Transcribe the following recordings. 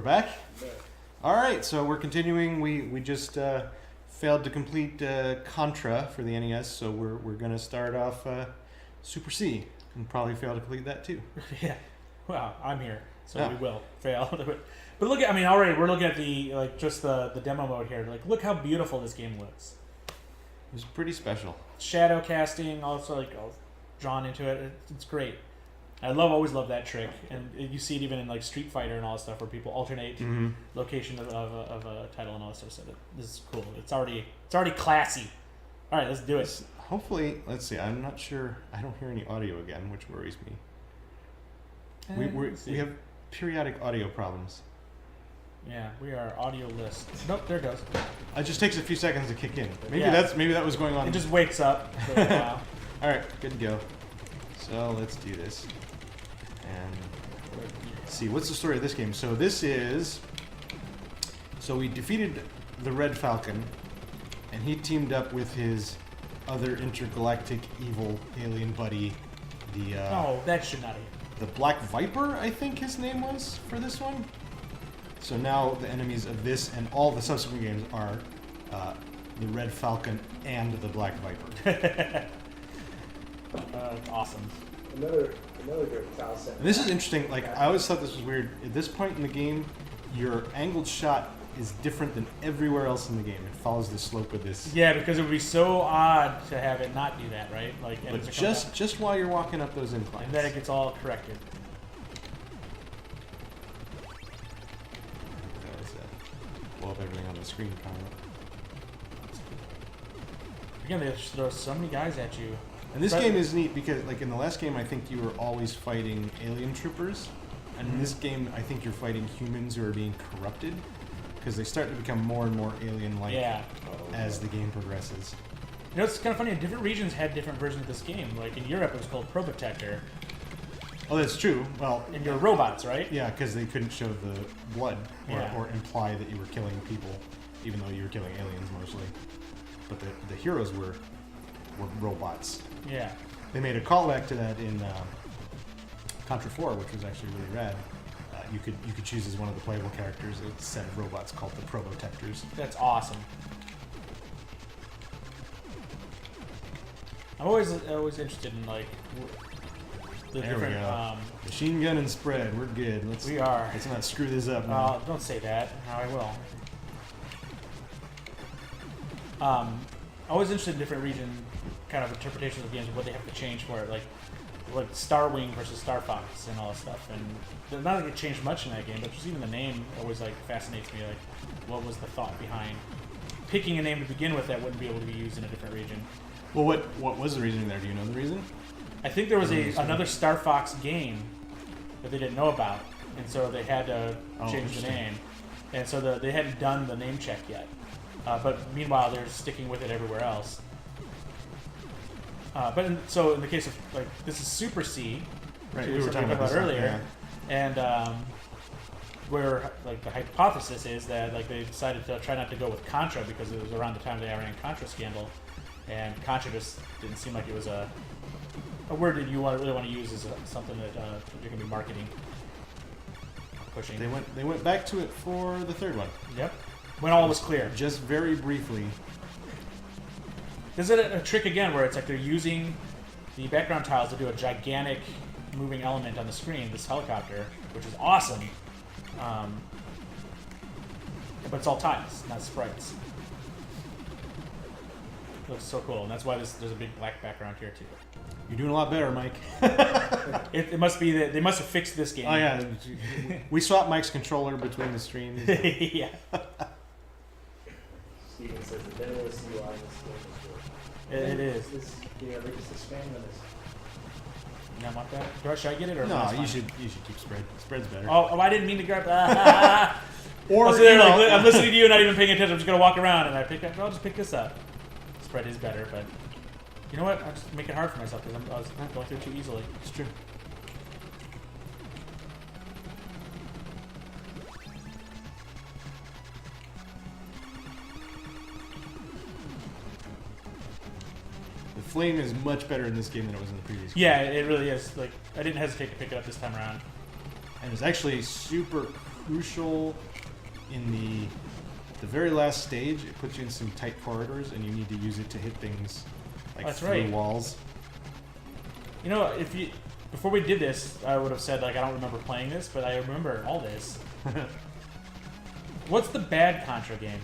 We're back? Alright, so we're continuing. We just failed to complete Contra for the NES, so we're going to start off Super C and probably fail to complete that too. Yeah. Well, I'm here, so we will fail. But look at, I mean, already we're looking at the, just the demo mode here. Like, look how beautiful this game looks. It was pretty special. Shadow casting, also like all drawn into it. It's great. I always love that trick, and you see it even in like Street Fighter and all that stuff, where people alternate location of a title and all that stuff. So this is cool. It's already classy. All right, let's do it. Hopefully, let's see. I'm not sure. I don't hear any audio again, which worries me. We have periodic audio problems. Yeah, we are audio list. Nope, there it goes. It just takes a few seconds to kick in. Maybe that was going on. It just wakes up for a while. All right, good to go. So let's do this. And let's see, what's the story of this game? So we defeated the Red Falcon, and he teamed up with his other intergalactic evil alien buddy, that should not be. The Black Viper, I think his name was for this one. So now the enemies of this and all the subsequent games are the Red Falcon and the Black Viper. Awesome. Another great tile set. And this is interesting. Like, I always thought this was weird. At this point in the game, your angled shot is different than everywhere else in the game. It follows the slope of this. Yeah, because it would be so odd to have it not do that, right? Like, but just while you're walking up those inclines. And then it gets all corrected. Blow up everything on the screen, kind of. Again, they just throw so many guys at you. And this game is neat because, like, in the last game, I think you were always fighting alien troopers. And in this game, I think you're fighting humans who are being corrupted. Because they start to become more and more alien-like as the game progresses. You know, it's kind of funny. Different regions had different versions of this game. Like, in Europe, it was called Probotector. Oh, that's true. Well, and you're robots, right? Yeah, because they couldn't show the blood or imply that you were killing people, even though you were killing aliens mostly. But the heroes were robots. Yeah. They made a callback to that in Contra 4, which was actually really rad. You could choose as one of the playable characters a set of robots called the Probotectors. That's awesome. I'm always interested in like the there different we go. Machine gun and spread. We're good. Let's not screw this up. Don't say that. Now I will. Always interested in different region kind of interpretations of games and what they have to change for it, like Star Wing versus Star Fox and all that stuff. And not like it changed much in that game, but just even the name always like fascinates me. Like, what was the thought behind picking a name to begin with that wouldn't be able to be used in a different region? Well, what was the reasoning there? Do you know the reason? I think there was another Star Fox game that they didn't know about, and so they had to change the name. And so they hadn't done the name check yet. But meanwhile, they're sticking with it everywhere else. So in the case of, like, this is Super C, right? We were talking about earlier, and where like the hypothesis is that like they decided to try not to go with Contra because it was around the time of the Iran Contra scandal, and Contra just didn't seem like it was a word that you really want to use as something that you're going to be marketing, pushing. They went back to it for the third one. Yep, when all was clear. Just very briefly. This is a trick again where it's like they're using the background tiles to do a gigantic moving element on the screen, this helicopter, which is awesome. But it's all tiles, not sprites. It looks so cool, and that's why there's a big black background here too. You're doing a lot better, Mike. It must be that they must have fixed this game. Oh yeah, we swapped Mike's controller between the streams. Yeah. Steven says the demo is UI in this game. It is. They just expanded on this. You don't want that? Should I get it or no? You should keep spread. Spread's better. Oh, I didn't mean to grab that. Or I'm listening to you, not even paying attention. I'm just gonna walk around and I'll just pick this up. Spread is better, but you know what? I just make it hard for myself because I was going through it too easily. It's true. The flame is much better in this game than it was in the previous game. Yeah, it really is. Like, I didn't hesitate to pick it up this time around. And it's actually super crucial in the very last stage. It puts you in some tight corridors, and you need to use it to hit things like That's through right. walls. You know, before we did this, I would have said like I don't remember playing this, but I remember all this. What's the bad Contra game?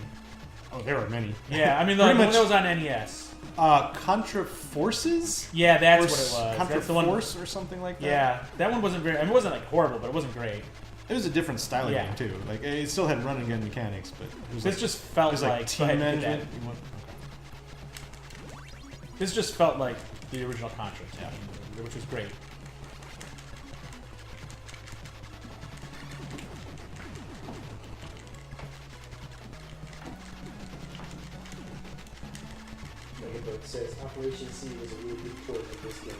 Oh, there are many. Yeah, I mean the Pretty one much- that was on NES. Contra Forces? Yeah, that's Or what it was. Contra That's the one. Force or something like that? Yeah, that one wasn't very. I mean, it wasn't like horrible, but it wasn't great. It was a different style Yeah. game too. Like it still had run and gun mechanics, but it was This like, just it felt was like, like team go ahead and get management. that. You want- This just felt like the original Contra, which was great. Megabird says Operation C was a really good port of this game.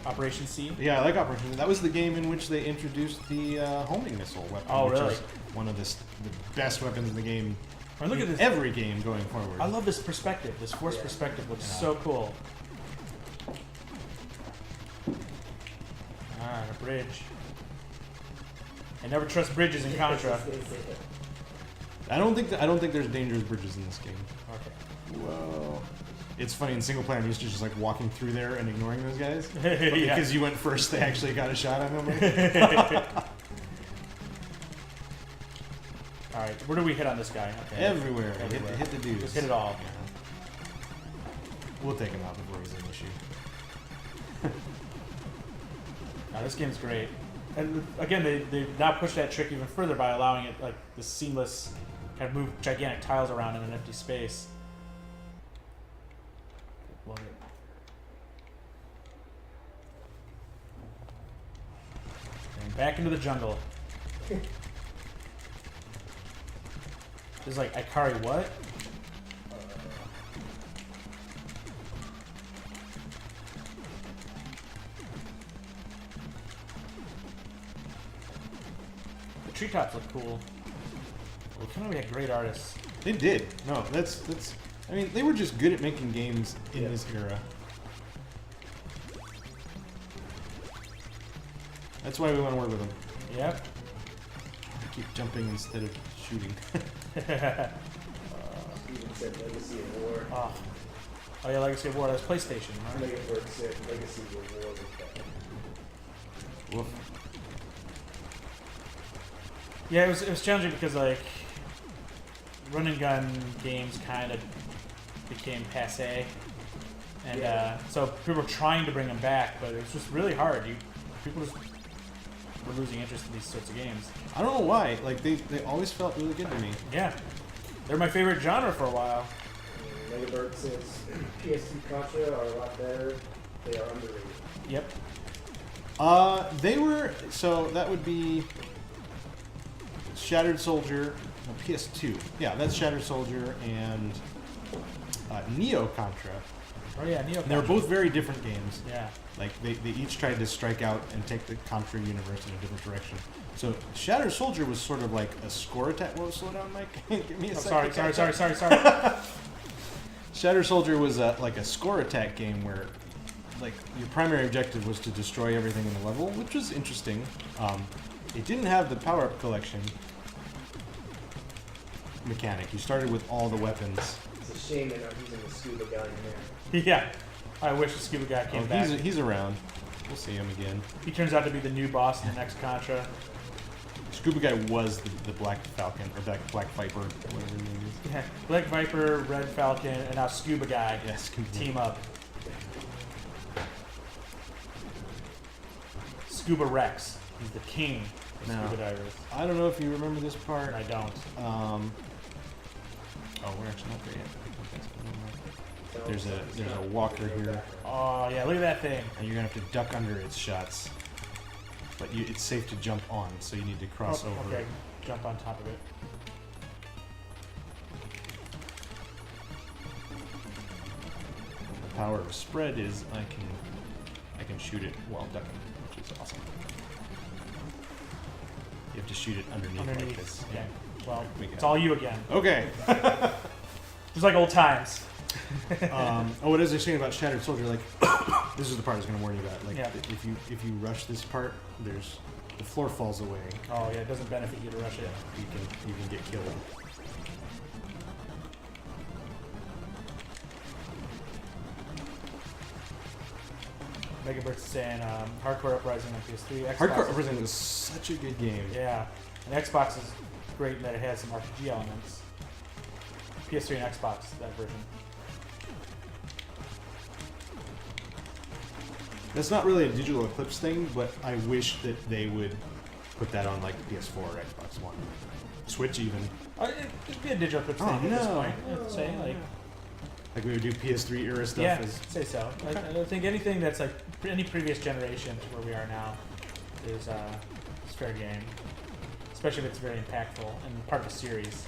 Operation C. Yeah, I like Operation. That was the game in which they introduced the homing missile weapon. Oh, which really? is one of the best weapons in the game. Oh, look at this. Every game going forward. I love this perspective. This force Yeah. perspective looks Yeah. so cool. Ah, a bridge. I never trust bridges in Contra. I don't think there's dangerous bridges in this game. Okay. Whoa. It's funny, in single player I'm used to just like walking through there and ignoring those guys. But Yeah. because you went first, they actually got a shot on them. Alright, where do we hit on this guy? Okay. Everywhere. Everywhere. Hit the dudes. Just hit it all. Yeah. We'll take him out before he's an issue. No, this game's great. And again, they now push that trick even further by allowing it like this seamless kind of move gigantic tiles around in an empty space. Love it. And back into the jungle. This is like Ikari what? The treetops look cool. Well, kind of we had great artists. They did. No, that's. I mean, they were just good at making games in Yeah. this era. That's why we want to work with them. Yep. I keep jumping instead of shooting. Steven said Legacy of War. Oh. Oh yeah, Legacy of War. That's PlayStation, right? Megabird said Legacy of War was better. Woof. Yeah, it was challenging because like run and gun games kind of became passe, and Yeah. so people were trying to bring them back, but it was just really hard. People just were losing interest in these sorts of games. I don't know why. Like they always felt really good to me. Yeah, they're my favorite genre for a while. Megabird says PS2 Contra are a lot better. They are underrated. Yep. They were, so that would be Shattered Soldier, no, PS2. Yeah, that's Shattered Soldier and Neo Contra. Oh yeah, Neo. And they were both very different games. Yeah. Like they each tried to strike out and take the Contra universe in a different direction. So Shattered Soldier was sort of like a score attack. Whoa, slow down, Mike. Give me a Oh, second. sorry. Shattered Soldier was like a score attack game where, like, your primary objective was to destroy everything in the level, which was interesting. It didn't have the power-up collection mechanic. You started with all the weapons. It's a shame they're not using the scuba guy in there. Yeah. I wish the scuba guy came back. He's around. We'll see him again. He turns out to be the new boss in the next Contra. Scuba Guy was the Black Falcon, or Black Viper, whatever his name is. Yeah. Black Viper, Red Falcon, and now Scuba Guy Yeah, Scuba. team up. Scuba Rex. He's the king of No. scuba divers. I don't know if you remember this part. I don't. Oh, we're actually not there yet. There's a walker here, Oh yeah, look at that thing. and you're gonna have to duck under its shots. But it's safe to jump on, so you need to cross Oh, over. okay, jump on top of it. The power of spread is I can shoot it while ducking, which is awesome. You have to shoot it underneath like this. Okay. Well, We got it's all you again. Okay. Just like old times. What is I saying about Shattered Soldier? Like, this is the part I was going to warn you about. Like, Yeah. if you rush this part, there's the floor falls away. Oh yeah, it doesn't benefit you to rush it. You can get killed. Mega Burst is saying Hardcore Uprising on PS3. Xbox Hardcore Uprising was such a good game. Yeah, and Xbox is great in that it has some RPG elements. PS3 and Xbox, that version. That's not really a digital Eclipse thing, but I wish that they would put that on like PS4 or Xbox One, Switch even. It'd be a digital Eclipse thing at this point. I'd say like we would do PS3 era stuff. Yeah, as, say so. Okay. I think anything that's like any previous generation to where we are now is fair game, especially if it's very impactful and part of a series.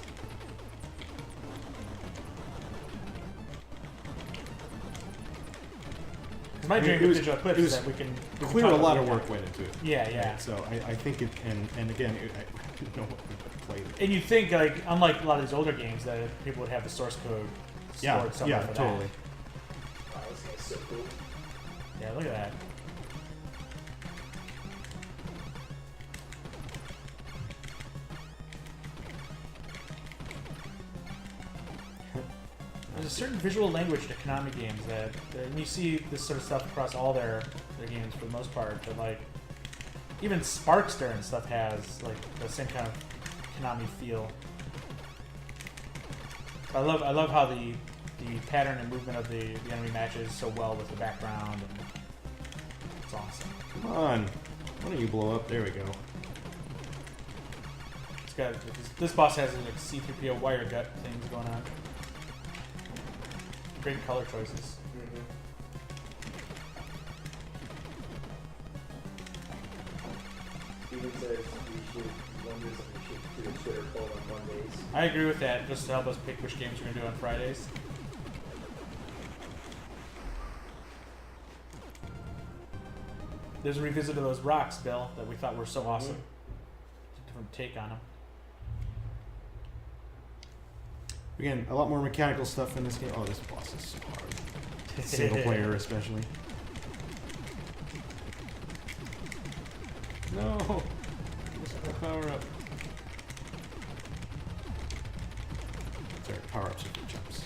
Because my dream with digital Eclipse is that we can clear a lot of work went into it. Yeah, yeah. So I think it, and again, I didn't know what we played. And you'd think, like, unlike a lot of these older games, that people would have the source code stored somewhere for totally. that. Wow, this guy's so cool. Yeah, look at that. There's a certain visual language to Konami games that and you see this sort of stuff across all their games for the most part, but like even Sparkster and stuff has like the same kind of Konami feel. I love how the pattern and movement of the enemy matches so well with the background, and it's awesome. Come on, why don't you blow up? There we go. It's got this boss has like C3PO wire gut things going on. Great color choices. Steven says we should do a Twitter poll on Mondays. I agree with that, just to help us pick which games we're going to do on Fridays. There's a revisit of those rocks, Bill, that we thought were so awesome. It's a different take on them. Again, a lot more mechanical stuff in this game. Oh, this boss is so hard. Single player, especially. No! Power up. Sorry, power ups are for jumps.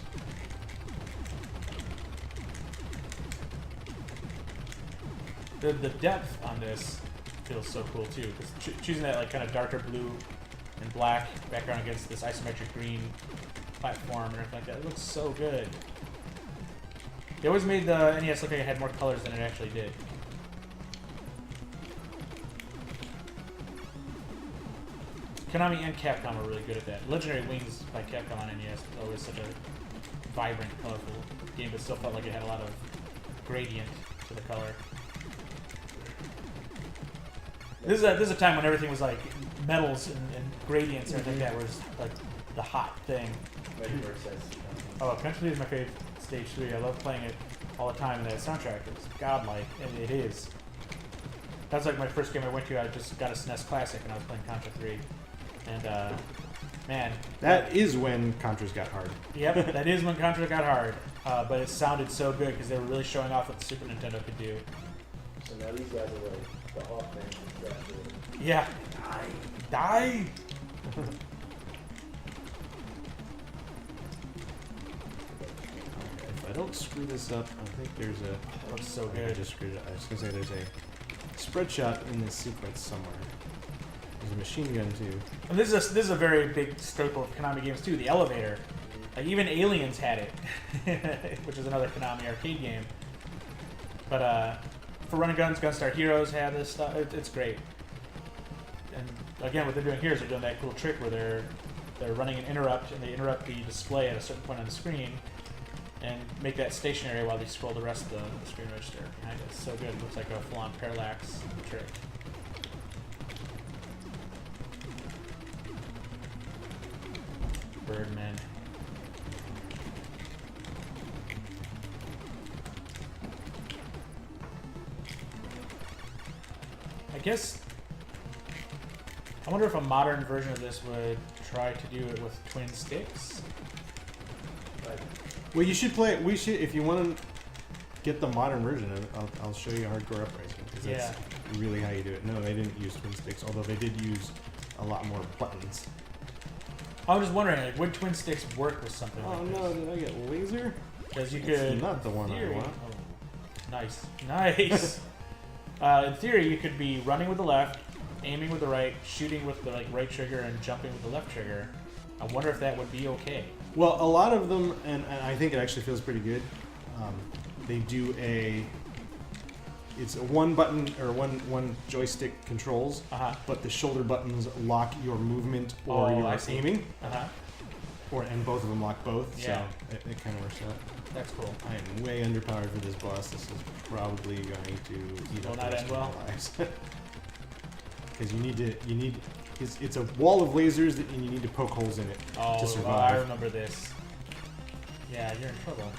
The depth on this feels so cool too, because choosing that like kind of darker blue and black background against this isometric green platform and everything like that, it looks so good. They always made the NES look like it had more colors than it actually did. Konami and Capcom are really good at that. Legendary Wings by Capcom on NES was always such a vibrant, colorful game, but still felt like it had a lot of gradient to the color. This is a time when everything was like metals and gradients and everything like that was like the hot thing. Oh, Country is my favorite stage 3. I love playing it all the time, and that soundtrack is godlike, and it is. That's like my first game I went to. I just got a SNES Classic, and I was playing Contra 3. And, man. That is when Contras got hard. Yep, that is when Contra got hard. But it sounded so good because they were really showing off what the Super Nintendo could do. So now these guys are like the offense. Yeah. Die! If I don't screw this up, I think there's a... Looks so I good. just screwed it up. I was going to say there's a spread shot in this sequence somewhere. There's a machine gun too. And this is a very big staple of Konami games too. The elevator, like even Aliens had it, which is another Konami arcade game. But for Run and Guns, Gunstar Heroes had this stuff. It's great. And again, what they're doing here is they're doing that cool trick where they're running an interrupt, and they interrupt the display at a certain point on the screen, and make that stationary while they scroll the rest of the screen register behind it. It's so good. It looks like a full-on parallax trick. Birdman. I guess I wonder if a modern version of this would try to do it with twin sticks. Well, you should play it. We should, if you want to. get the modern version. I'll show you hardcore uprising because that's really how you do it. No, they didn't use twin sticks, although they did use a lot more buttons. I was just wondering, like, would twin sticks work with something like this? Oh no, did I get laser? Because you It's could. not the one I theory, want. oh, nice. In theory, you could be running with the left, aiming with the right, shooting with the right trigger, and jumping with the left trigger. I wonder if that would be okay. Well, a lot of them, and I think it actually feels pretty good. They do it's a one button or one joystick controls, but the shoulder buttons lock your movement or your aiming, and both of them lock both. Yeah. So it kind of works out. That's cool. I am way underpowered for this boss. This is probably going to eat up the rest of my lives. Because you need. It's a wall of lasers and you need to poke holes in it to survive. Oh, I remember this. Yeah, you're in trouble.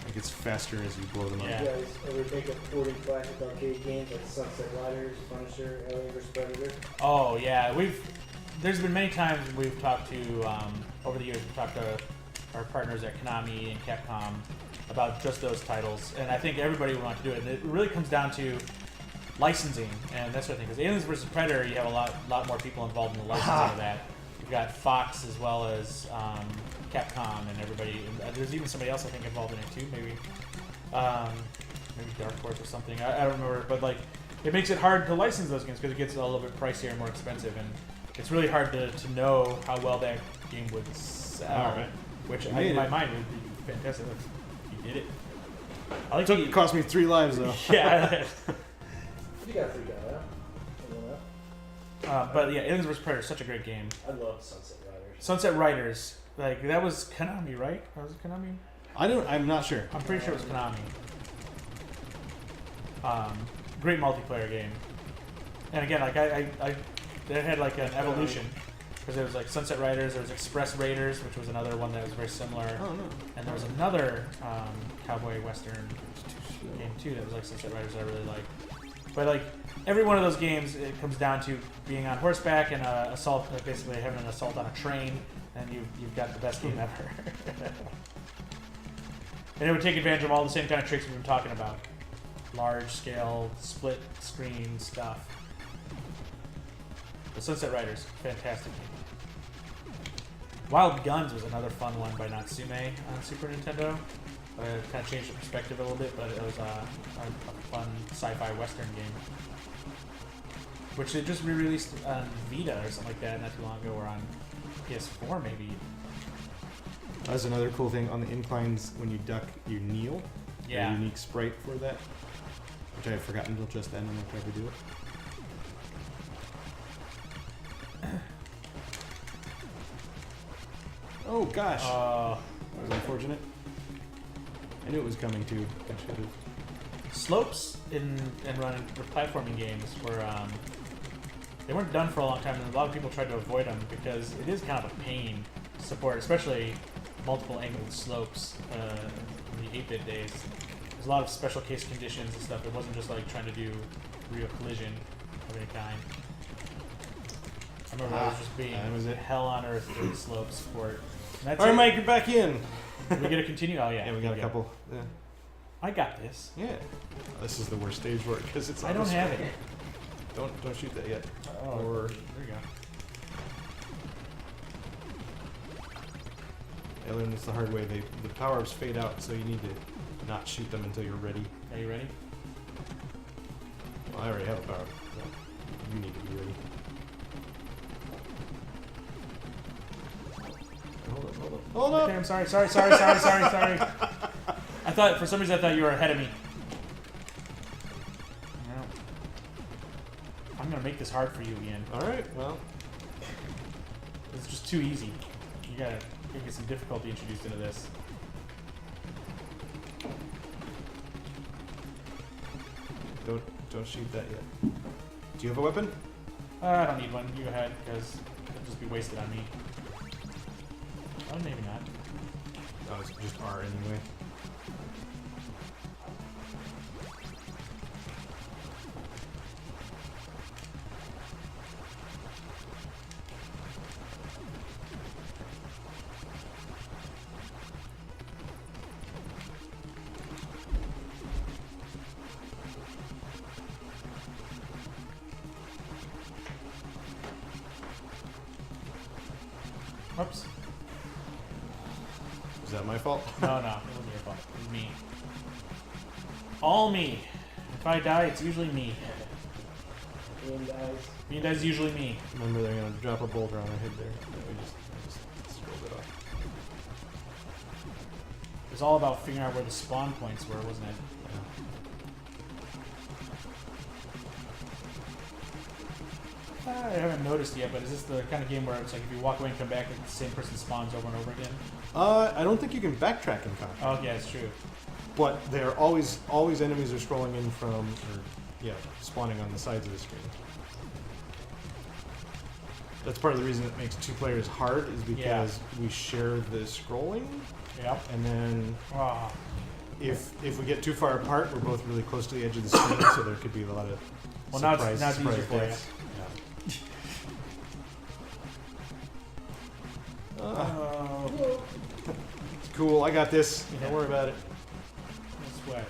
It gets faster as you blow them up. Yeah. You guys ever think of 40 classic arcade games like Sunset Riders, Punisher, Alien vs Predator? Oh yeah, there's been many times we've talked to over the years we've talked to our partners at Konami and Capcom about just those titles, and I think everybody would want to do it. And it really comes down to licensing and that sort of thing. Because Aliens vs Predator, you have a lot more people involved in the licensing of that. You've got Fox as well as Capcom and everybody. And there's even somebody else I think involved in it too. Maybe Dark Horse or something. I don't remember, but like it makes it hard to license those games because it gets a little bit pricier and more expensive, and it's really hard to know how well that game would sell. Right. Which in my mind would be fantastic. You did it. I like It cost me 3 lives though. Yeah. You got freaked out, huh? But yeah, Aliens vs Predator is such a great game. I love Sunset Riders. Sunset Riders, like that was Konami, right? Was it Konami? I'm not sure. I'm pretty sure it was Konami. Great multiplayer game. And again, like they had like an evolution because there was like Sunset Riders, there was Express Raiders, which was another one that was very similar. Oh no. And there was another cowboy western game too that was like Sunset Riders that I really liked. But like every one of those games, it comes down to being on horseback and assault, basically having an assault on a train, and you've got the best game ever. And it would take advantage of all the same kind of tricks we've been talking about. Large scale, split screen stuff. The Sunset Riders, fantastic game. Wild Guns was another fun one by Natsume on Super Nintendo. It kind of changed the perspective a little bit, but it was a fun sci-fi western game. Which they just re-released on Vita or something like that not too long ago, or on PS4 maybe. That's another cool thing. On the inclines, when you duck, you kneel. Yeah. A unique sprite for that, which I had forgotten until just then. I'm not trying to do it. Oh gosh. That was unfortunate. I knew it was coming too. I should have. Slopes in running the platforming games were they weren't done for a long time, and a lot of people tried to avoid them because it is kind of a pain to support, especially multiple angled slopes in the 8-bit days. There's a lot of special case conditions and stuff. It wasn't just like trying to do real collision of any kind. I remember that was just being hell on earth doing slope support. All right, Mike, you're back in. Did we get to continue? Oh yeah. Yeah, we got a couple. Yeah. I got this. Yeah. This is the worst stage for it because it's. I don't have it. Don't shoot that yet. Oh, Or there you go. Elian, it's the hard way. The power-ups fade out, so you need to not shoot them until you're ready. Are you ready? Well, I already have a power-up, so you need to be ready. Hold up! Okay, I'm sorry. I thought, for some reason, I thought you were ahead of me. No. I'm gonna make this hard for you, Ian. Alright, well. It's just too easy. You gotta get some difficulty introduced into this. Don't shoot that yet. Do you have a weapon? I don't need one. You go ahead, because it'll just be wasted on me. Oh, maybe not. Oh, it's just R anyway. Oops. Is that my fault? No, it wasn't your fault. It was me. All me. If I die, it's usually me. Ian dies. Me dies usually me. Remember, they're gonna drop a boulder on our head there. I just scrolled it off. It was all about figuring out where the spawn points were, wasn't it? I haven't noticed yet, but is this the kind of game where it's like if you walk away and come back, the same person spawns over and over again? I don't think you can backtrack in Contra. Oh, yeah, it's true. But they're always enemies are scrolling in from, or yeah, spawning on the sides of the screen. That's part of the reason it makes 2 players hard, is because we share the scrolling. Yep. And then Oh. if we get too far apart, we're both really close to the edge of the screen, so there could be a lot of Now surprise it's easier for you. deaths. Yeah. It's cool. I got this. Don't worry about it. No sweat.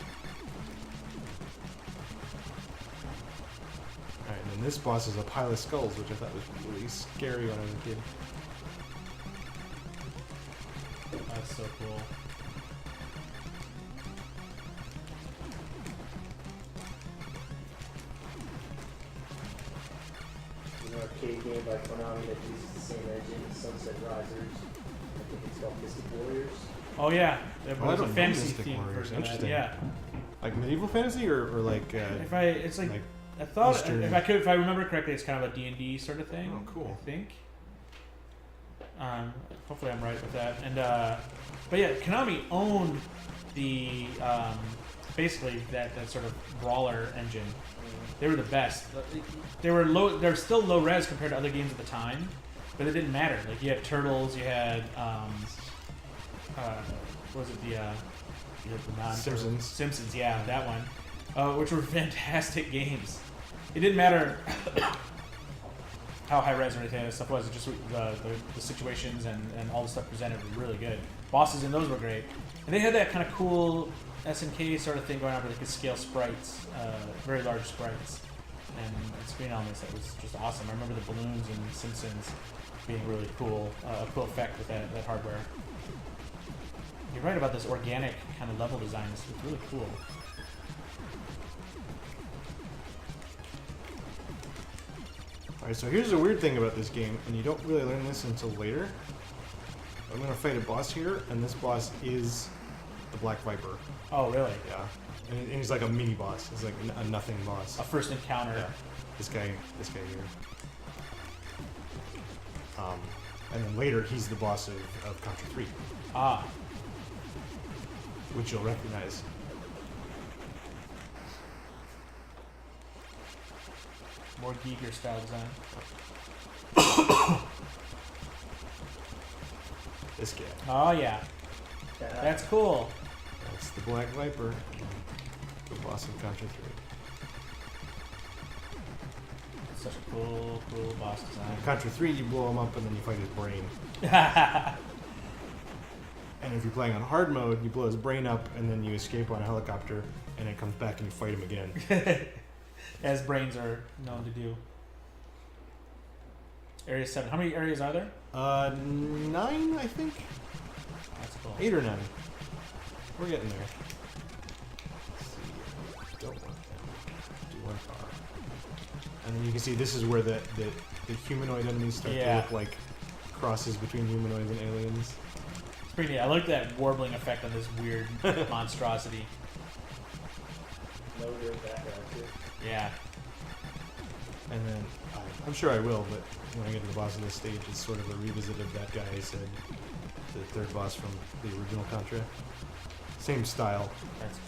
Alright, and then this boss is a pile of skulls, which I thought was really scary when I was a kid. That's so cool. An arcade game by Konami that uses the same engine, Sunset Risers. I think it's called Mystic Warriors. Oh yeah, there Oh, I was a don't know fantasy Mystic theme Warriors. version of that. Interesting. Yeah. Like medieval fantasy or like It's like I thought Eastern- if I remember correctly, it's kind of a D&D sort of thing. Oh, cool. I think. Hopefully I'm right with that. And but yeah, Konami owned the basically that sort of brawler engine. They were the best. They were low. They were still low res compared to other games at the time, but it didn't matter. Like you had Turtles, you had what was it the Simpsons. Simpsons, yeah, that one, which were fantastic games. It didn't matter how high res or anything that stuff was. It just the situations and all the stuff presented were really good. Bosses in those were great, and they had that kind of cool SNK sort of thing going on where they could scale sprites, very large sprites, and screen elements. That was just awesome. I remember the balloons in Simpsons being really cool, a cool effect with that hardware. You're right about this organic kind of level design. It's really cool. Alright, so here's the weird thing about this game, and you don't really learn this until later. I'm gonna fight a boss here, and this boss is the Black Viper. Oh, really? Yeah. And he's like a mini boss. He's like a nothing boss. A first encounter. Yeah. This guy here. And then later he's the boss of Contra 3, Ah. which you'll recognize. More geeker style design. This guy. Oh, yeah. That's cool. That's the Black Viper, the boss of Contra 3. Such a cool boss design. In Contra 3, you blow him up and then you fight his brain. And if you're playing on hard mode, you blow his brain up and then you escape on a helicopter and it comes back and you fight him again. As brains are known to do. Area 7. How many areas are there? 9, I think? That's cool. 8 or 9. We're getting there. Let's see. Don't want that. Do one car. And then you can see this is where the humanoid enemies start to look like crosses between humanoids and aliens. It's pretty neat. I like that warbling effect on this weird monstrosity. No real background too. Yeah. And then, I'm sure I will, but when I get to the boss of this stage, it's sort of a revisit of that guy I said, the third boss from the original Contra. Same style. That's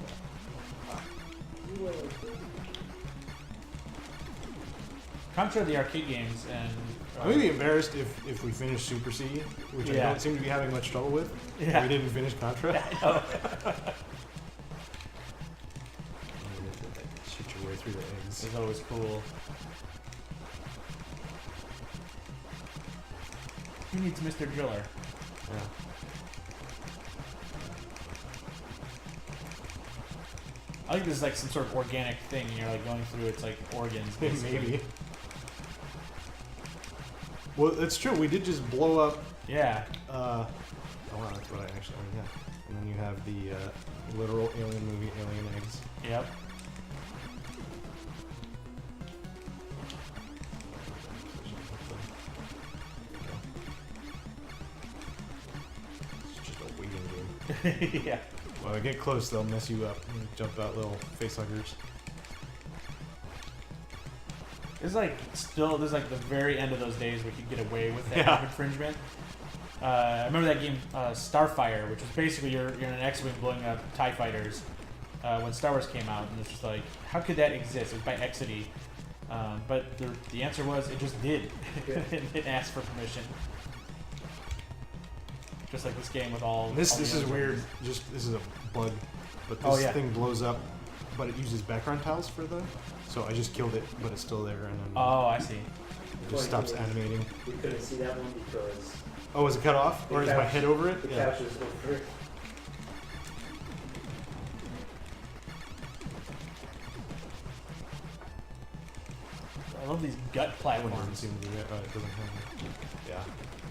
cool. Contra the arcade games and I'm going to be embarrassed if we finish Super C, which I don't seem to be having much trouble with. Yeah. We didn't finish Contra. Shoot your way through the eggs. It's always cool. Who needs Mr. Driller? Yeah. I think this is like some sort of organic thing. You're like going through its like organs. basically. Maybe. Well, that's true. We did just blow up Yeah. Oh wow, that's what I actually already have. And then you have the literal Alien movie, Alien Eggs. Yep. It's just a waiting game. Yeah. When they get close, they'll mess you up and jump out little facehuggers. It's like still, there's like the very end of those days we could get away with that Yeah. kind of infringement. I remember that game Starfire, which was basically you're in an X-wing blowing up TIE fighters when Star Wars came out, and it's just like, how could that exist? It was by Exidy. But the answer was it just did. It didn't ask for permission. Just like this game with all. This all the is other weird. ones. Just this is a bug, but Oh, this yeah. thing blows up, but it uses background tiles for the. So I just killed it, but it's still there, and then Oh, I see. it just stops animating. We couldn't see that one because Oh, is it cut off, The or is my couch- head over it? the Yeah. couch was over it. I love these gut That one doesn't platforms. seem to be it. Oh, it doesn't have. Yeah,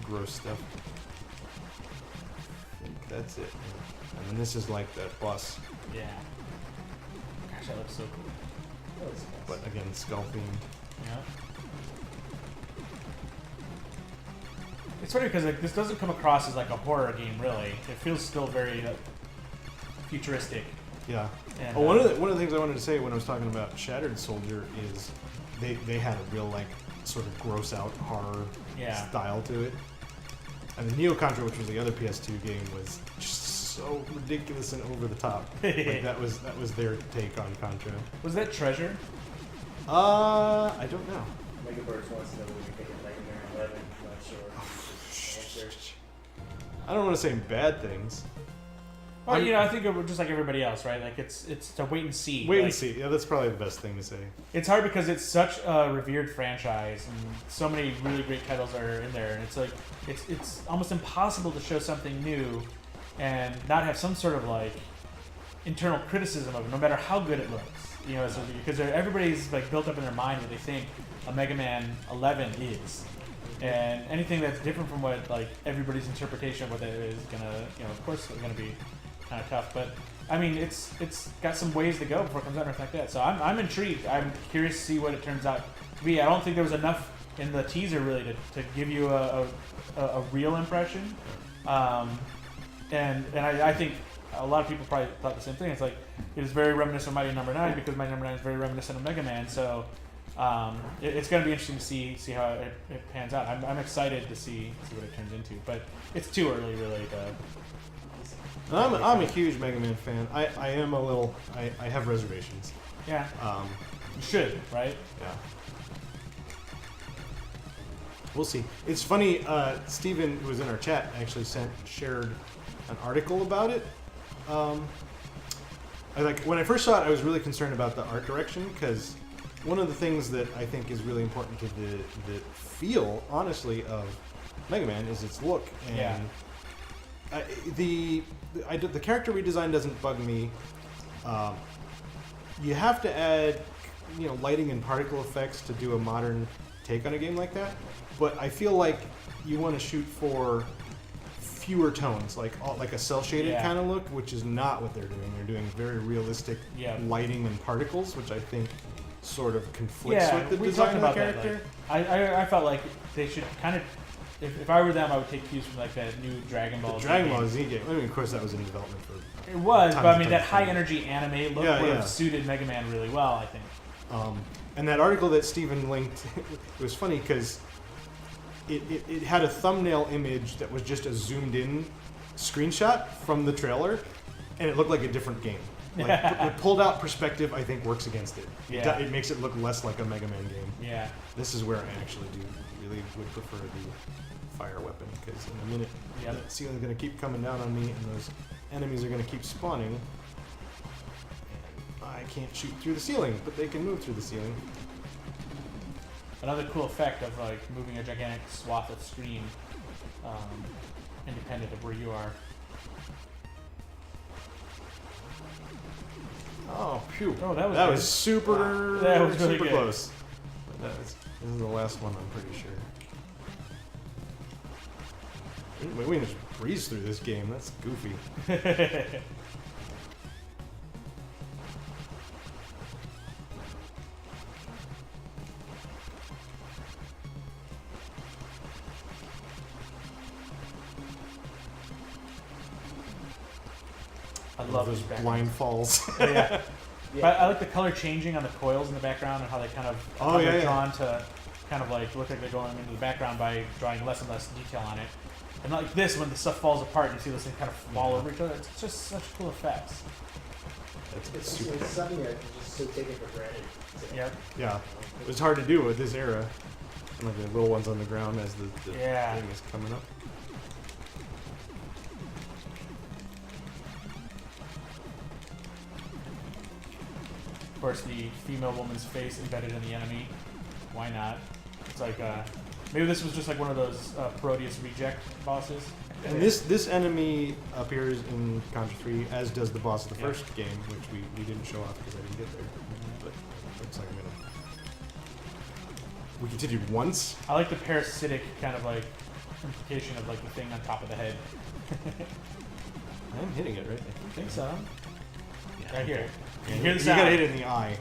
gross stuff. I think that's it. And then this is like that boss, Yeah. Gosh, that looks so cool. That was but again, skull themed. Yeah. It's funny because like this doesn't come across as like a horror game, really. It feels still very futuristic. Yeah. And, Oh, one of the things I wanted to say when I was talking about Shattered Soldier is they had a real like sort of gross out horror Yeah. style to it. And the Neo Contra, which was the other PS2 game, was just so ridiculous and over the top. Like that was their take on Contra. Was that Treasure? I don't know. Megabirds wants to know when you think of Mega Man 11. I'm not sure. Answer. I don't want to say bad things. Well, I'm- you know, I think we're just like everybody else, right? Like it's to wait and see. Wait Like, and see. Yeah, that's probably the best thing to say. It's hard because it's such a revered franchise, and so many really great titles are in there, and it's like it's almost impossible to show something new and not have some sort of like internal criticism of it, no matter how good it looks. You know, because everybody's like built up in their mind what they think a Mega Man 11 is, and anything that's different from what like everybody's interpretation of what that is gonna, you know, of course, it's gonna be kind of tough. But I mean, it's got some ways to go before it comes out and everything like that. So I'm intrigued. I'm curious to see what it turns out to be. I don't think there was enough in the teaser really to give you a real impression. And I think a lot of people probably thought the same thing. It's like it is very reminiscent of Mighty Number 9 because Mighty Number 9 is very reminiscent of Mega Man. So it's going to be interesting to see how it pans out. I'm excited to see what it turns into, but it's too early really to. I'm a huge Mega Man fan. I am a little. I have reservations. Yeah, you should, right? Yeah. We'll see. It's funny. Steven, who was in our chat, actually shared an article about it. When I first saw it, I was really concerned about the art direction because one of the things that I think is really important to the feel, honestly, of Mega Man is its look. And Yeah. The character redesign doesn't bug me. You have to add, lighting and particle effects to do a modern take on a game like that. But I feel like you want to shoot for fewer tones, like a cell shaded Yeah. kind of look, which is not what they're doing. They're doing very realistic Yeah. lighting and particles, which I think sort of conflicts Yeah, with the we design talked of the about that. character. Like, I felt like they should kind of. If I were them, I would take cues from like that new Dragon Ball. The Z Dragon game. Ball Z game. I mean, of course, that was in development for. It was, Tons but I and mean tons that of high things. energy anime look Yeah, would yeah. have suited Mega Man really well, I think. And that article that Steven linked, it was funny because it had a thumbnail image that was just a zoomed in screenshot from the trailer, and it looked like a different game. Like, the pulled out perspective, I think, works against it. Yeah. It makes it look less like a Mega Man game. Yeah. This is where I actually really would prefer the fire weapon, because in a minute, Yep. that ceiling's going to keep coming down on me, and those enemies are going to keep spawning. And I can't shoot through the ceiling, but they can move through the ceiling. Another cool effect of like moving a gigantic swath of screen, independent of where you are. Oh, phew. Oh, that was that good. was super, Wow. That was really super good. close. But this is the last one, I'm pretty sure. We can just breeze through this game. That's goofy. I love those these backgrounds. blind falls. Yeah. But I like the color changing on the coils in the background and how they kind of they're drawn to kind of like look like they're going into the background by drawing less and less detail on it. And like this, when the stuff falls apart, you see those things kind of fall over each other. It's just such cool effects. It's something that is just so taken for granted. Yep. Yeah, it was hard to do with this era. And like the little ones on the ground as the thing is coming up. Of course, the female woman's face embedded in the enemy. Why not? It's like maybe this was just like one of those Proteus reject bosses. And this enemy appears in Contra 3, as does the boss of the first game, which we didn't show off because I didn't get there. But looks like I'm gonna. We continued once. I like the parasitic kind of like implication of like the thing on top of the head. I'm hitting it, right? I think so. Yeah. Right here. Yeah, You hear the you sound. got hit in the eye.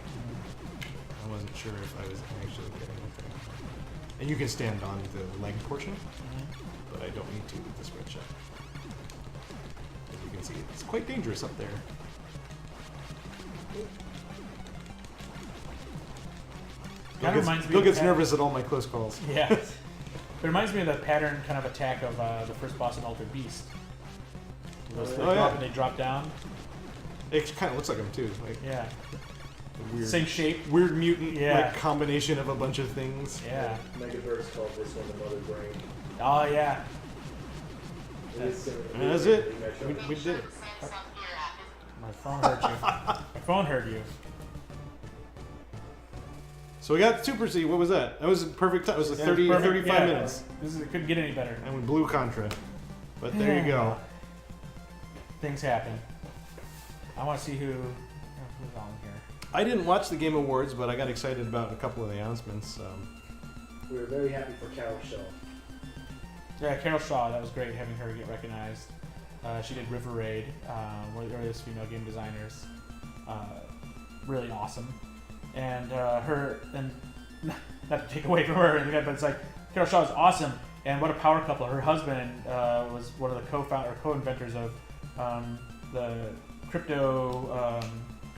I wasn't sure if I was actually getting it there. And you can stand on the leg portion, but I don't need to with this red shot. As you can see, it's quite dangerous up there. Bill gets nervous at all my close calls. Yeah. It reminds me of the pattern kind of attack of the first boss in Altered Beast. They drop down. It kind of looks like him too. Like weird, same shape. Weird mutant like combination of a bunch of things. Yeah. Megaverse called this one the Mother Brain. Oh yeah. That's it. We did it. My phone heard you. My phone heard you. So we got Super C. What was that? That was a perfect time. It was 35 minutes. It couldn't get any better. And we blew Contra. But there you go. Things happen. I want to see who's on here. I didn't watch the Game Awards, but I got excited about a couple of the announcements. We were very happy for Carol Shaw. Yeah, Carol Shaw. That was great having her get recognized. She did River Raid, one of the earliest female game designers. Really awesome. And not to take away from her, but it's like Carol Shaw is awesome, and what a power couple. Her husband was one of the co-inventors of the crypto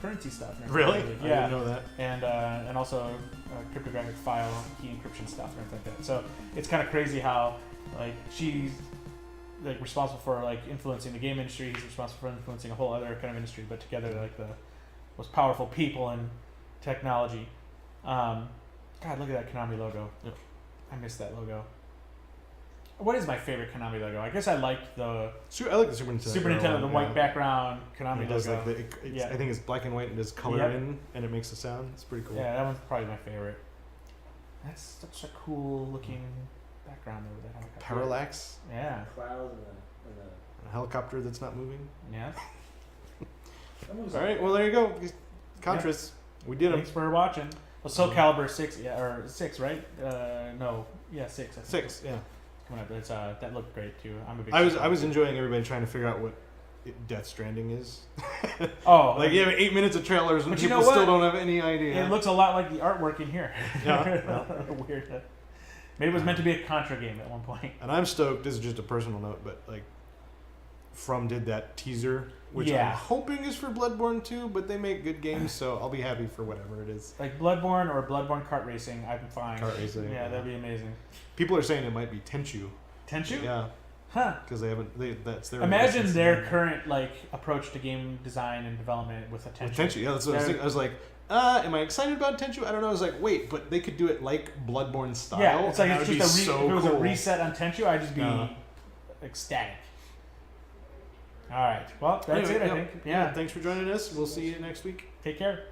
currency stuff. Really? Yeah. I didn't know that. And also cryptographic file key encryption stuff and everything like that. So it's kind of crazy how like she's like responsible for like influencing the game industry. He's responsible for influencing a whole other kind of industry, but together they're like the most powerful people in technology. God, look at that Konami logo. Yep. I miss that logo. What is my favorite Konami logo? I guess I like the I like the Super Nintendo. Super Nintendo, the white background Konami does logo. Like I think it's black and white and does color in, and it makes a sound. It's pretty cool. Yeah, that one's probably my favorite. That's such a cool looking background over there. Parallax. Yeah. Clouds and A helicopter that's not moving. Yeah. All right. Well, there you go. Contras. We did them. Thanks for watching. Well, Soul Calibur 6, or 6, right? No, yeah, 6. 6, yeah. Coming up, it's that looked great too. I'm a big. I was enjoying everybody trying to figure out what Death Stranding is. Oh, like you have 8 minutes of trailers and but people still don't have any idea. It looks a lot like the artwork in here. Yeah. Weird. Maybe it was meant to be a Contra game at one point. And I'm stoked. This is just a personal note, but like, From did that teaser, which I'm hoping is for Bloodborne 2, but they make good games, so I'll be happy for whatever it is. Like Bloodborne or Bloodborne kart racing, I'm fine. Kart racing. Yeah, that'd be amazing. People are saying it might be Tenchu. Tenchu? Yeah. Huh. Because that's their. Imagine their current like approach to game design and development with a Tenchu. With Tenchu, yeah, that's what I was thinking. I was like, am I excited about Tenchu? I don't know. I was like, wait, but they could do it like Bloodborne style. Yeah, it's like it's just if it was cool. a reset on Tenchu, I'd just be ecstatic. All right. Well, that's it, I think. Yeah. Thanks for joining us. We'll see you next week. Take care.